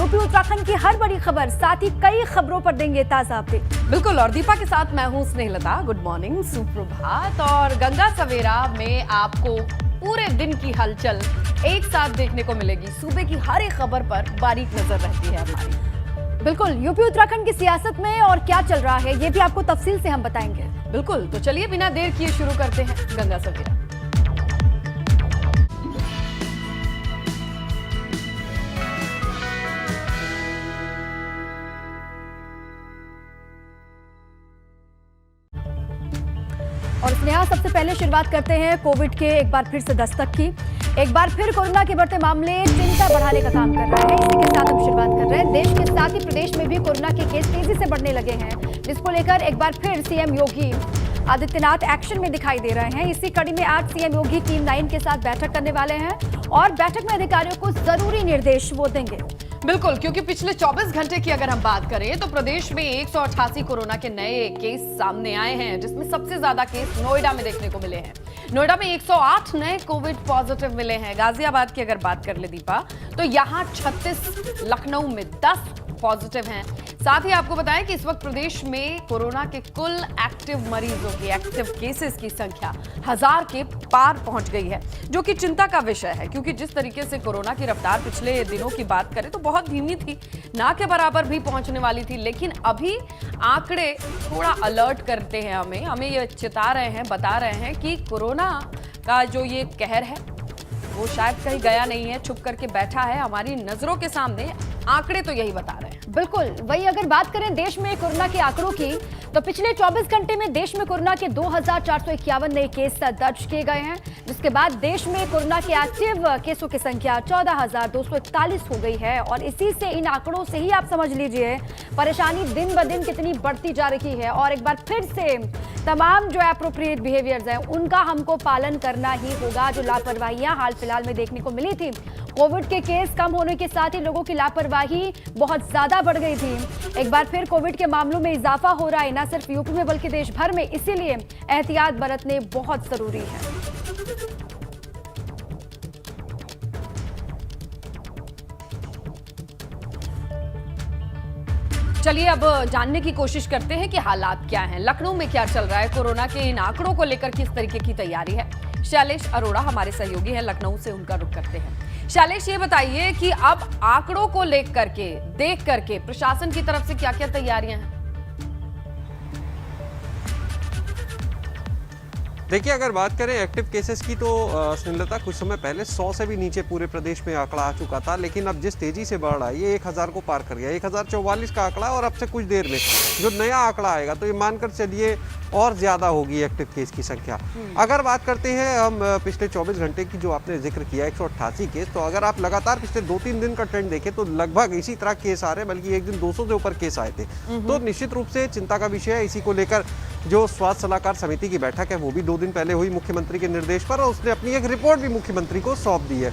UP Uttarakhand की हर बड़ी खबर, साथ ही कई खबरों पर देंगे ताजा अपडेट। बिल्कुल, और दीपा के साथ मैं हूं स्नेहलता। गुड मॉर्निंग, सुप्रभात। और गंगा सवेरा में आपको पूरे दिन की हलचल एक साथ देखने को मिलेगी। सूबे की हर एक खबर पर बारीक नजर रहती है हमारी। बिल्कुल, यूपी उत्तराखंड की सियासत में और क्या चल रहा है, ये भी आपको तफसील से हम बताएंगे। बिल्कुल, तो चलिए बिना देर किए शुरू करते हैं गंगा सवेरा। और स्नेहा, सबसे पहले शुरुआत करते हैं कोविड के एक बार फिर से दस्तक की। एक बार फिर कोरोना के बढ़ते मामले चिंता बढ़ाने का काम कर रहे हैं। इसी के साथ हम शुरुआत कर रहे हैं। देश के साथ ही प्रदेश में भी कोरोना के केस तेजी से बढ़ने लगे हैं, जिसको लेकर एक बार फिर सीएम योगी आदित्यनाथ एक्शन में दिखाई दे रहे हैं। इसी कड़ी में आज सीएम योगी टीम 9 के साथ बैठक करने वाले हैं और बैठक में अधिकारियों को जरूरी निर्देश वो देंगे। बिल्कुल, क्योंकि पिछले 24 घंटे की अगर हम बात करें तो प्रदेश में 188 कोरोना के नए केस सामने आए हैं, जिसमें सबसे ज्यादा केस नोएडा में देखने को मिले हैं। नोएडा में 108 नए कोविड पॉजिटिव मिले हैं। गाजियाबाद की अगर बात कर ले दीपा, तो यहां 36, लखनऊ में 10 पॉजिटिव हैं। साथ ही आपको बताएं कि इस वक्त प्रदेश में कोरोना के कुल एक्टिव मरीजों की, एक्टिव केसेस की संख्या 1000 के पार पहुंच गई है, जो कि चिंता का विषय है। क्योंकि जिस तरीके से कोरोना की रफ्तार पिछले दिनों की बात करें तो बहुत धीमी थी, ना के बराबर भी पहुंचने वाली थी, लेकिन अभी आंकड़े थोड़ा अलर्ट करते हैं हमें ये चिता रहे हैं, बता रहे हैं कि कोरोना का जो ये कहर है वो शायद कहीं गया नहीं है, छुप करके बैठा है हमारी नजरों के सामने। आंकड़े तो यही बता रहे हैं। बिल्कुल, वही अगर बात करें देश में कोरोना के आंकड़ों की, तो पिछले 24 घंटे में देश में कोरोना के 2451 नए केस दर्ज किए गए हैं, जिसके बाद देश में कोरोना के एक्टिव केसों की संख्या 14,241 हो गई है। और इसी से, इन आंकड़ों से ही आप समझ लीजिए परेशानी दिन ब दिन कितनी बढ़ती जा रही है। और एक बार फिर से तमाम जो एप्रोप्रिएट बिहेवियर्स हैं उनका हमको पालन करना ही होगा। जो लापरवाहियां हाल फिलहाल में देखने को मिली थी, कोविड के केस कम होने के साथ ही लोगों की लापरवाही बहुत ज्यादा बढ़ गई थी। एक बार फिर कोविड के मामलों में इजाफा हो रहा है, न सिर्फ यूपी में बल्कि देश भर में। इसीलिए एहतियात बरतने बहुत जरूरी है। चलिए अब जानने की कोशिश करते हैं कि हालात क्या हैं, लखनऊ में क्या चल रहा है, कोरोना के इन आंकड़ों को लेकर किस तरीके की तैयारी है। शैलेश अरोड़ा हमारे सहयोगी हैं लखनऊ से, उनका रुख करते हैं। शैलेश, ये बताइए कि अब आंकड़ों को लेकर के, देख करके प्रशासन की तरफ से क्या क्या तैयारियां हैं? देखिए, अगर बात करें एक्टिव केसेस की तो स्नेहलता, कुछ समय पहले 100 से भी नीचे पूरे प्रदेश में आंकड़ा आ चुका था, लेकिन अब जिस तेजी से बढ़ रहा है ये 1000 को पार कर गया। 1044 का आंकड़ा, और अब से कुछ देर में जो नया आंकड़ा आएगा तो ये मानकर चलिए और ज़्यादा होगी एक्टिव केस की संख्या। अगर बात करते हैं हम पिछले 24 घंटे की, जो आपने जिक्र किया 188 केस, तो अगर आप लगातार पिछले 2-3 दिन का ट्रेंड देखें तो लगभग इसी तरह केस आ रहे हैं, बल्कि एक दिन 200 से ऊपर केस आए थे। तो निश्चित रूप से चिंता का विषय है। इसी को लेकर जो स्वास्थ्य सलाहकार समिति की बैठक है वो भी 2 दिन पहले हुई मुख्यमंत्री के निर्देश पर, और उसने अपनी एक रिपोर्ट भी मुख्यमंत्री को सौंप दी है।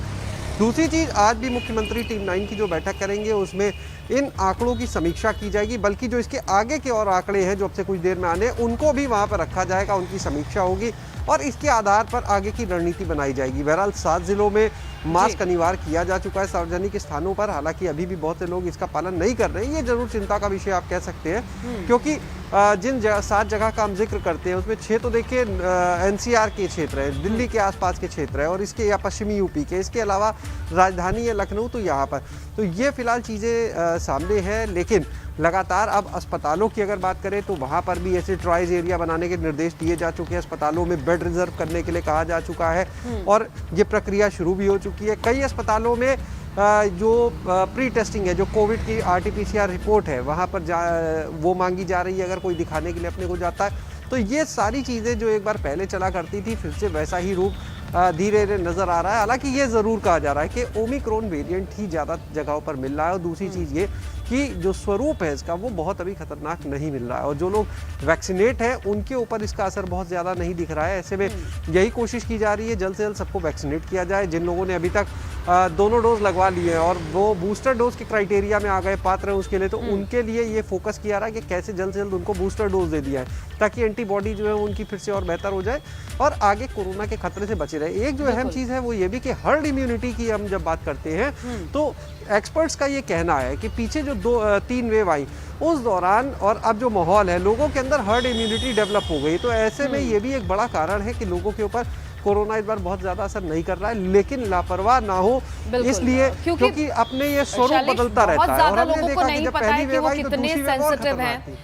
दूसरी चीज, आज भी मुख्यमंत्री टीम 9 की जो बैठक करेंगे उसमें इन आंकड़ों की समीक्षा की जाएगी, बल्कि जो इसके आगे के और आंकड़े हैं जो अब से कुछ देर में आने, उनको भी वहां पर रखा जाएगा, उनकी समीक्षा होगी और इसके आधार पर आगे की रणनीति बनाई जाएगी। बहरहाल 7 जिलों में मास्क अनिवार्य किया जा चुका है सार्वजनिक स्थानों पर, हालांकि अभी भी बहुत से लोग इसका पालन नहीं कर रहे हैं। ये जरूर चिंता का विषय आप कह सकते हैं, क्योंकि जिन 7 जगह का हम जिक्र करते हैं उसमें 6 तो देखिए एनसीआर के क्षेत्र है, दिल्ली के आसपास के क्षेत्र है, और इसके या पश्चिमी यूपी के, इसके अलावा राजधानी है लखनऊ, तो यहाँ पर तो ये फिलहाल चीज़ें सामने हैं। लेकिन लगातार अब अस्पतालों की अगर बात करें तो वहाँ पर भी ऐसे ट्राइज एरिया बनाने के निर्देश दिए जा चुके हैं। अस्पतालों में बेड रिजर्व करने के लिए कहा जा चुका है और ये प्रक्रिया शुरू भी हो चुकी है। कई अस्पतालों में जो प्री टेस्टिंग है, जो कोविड की RT-PCR रिपोर्ट है, वहाँ पर वो मांगी जा रही है अगर कोई दिखाने के लिए अपने को जाता है। तो ये सारी चीज़ें जो एक बार पहले चला करती थी, फिर से वैसा ही रूप धीरे धीरे नज़र आ रहा है। हालांकि ये ज़रूर कहा जा रहा है कि ओमिक्रॉन वेरिएंट ही ज़्यादा जगहों पर मिल रहा है, और दूसरी चीज़ ये कि जो स्वरूप है इसका वो बहुत अभी खतरनाक नहीं मिल रहा है, और जो लोग वैक्सीनेट हैं उनके ऊपर इसका असर बहुत ज़्यादा नहीं दिख रहा है। ऐसे में यही कोशिश की जा रही है जल्द से जल्द सबको वैक्सीनेट किया जाए। जिन लोगों ने अभी तक दोनों डोज लगवा लिए हैं और वो बूस्टर डोज के क्राइटेरिया में आ गए, पात्र हैं उसके लिए, तो उनके लिए ये फोकस किया रहा है कि कैसे जल्द से जल्द उनको बूस्टर डोज दे दिया है ताकि एंटीबॉडी जो है उनकी फिर से और बेहतर हो जाए और आगे कोरोना के खतरे से बचे रहे। एक जो अहम चीज़ है वो ये भी कि हर्ड इम्यूनिटी की हम जब बात करते हैं तो एक्सपर्ट्स का ये कहना है कि पीछे जो 2-3 वेव आई उस दौरान और अब जो माहौल है, लोगों के अंदर हर्ड इम्यूनिटी डेवलप हो गई, तो ऐसे में ये भी एक बड़ा कारण है कि लोगों के ऊपर कोरोना इस बार बहुत ज्यादा असर नहीं कर रहा है, लेकिन लापरवाह ना हो इसलिए क्योंकि अपने ये स्वरूप बदलता रहता है और हमने देखा कि जब पहली वेव आई तो दूसरी वेव और खतरनाक थी।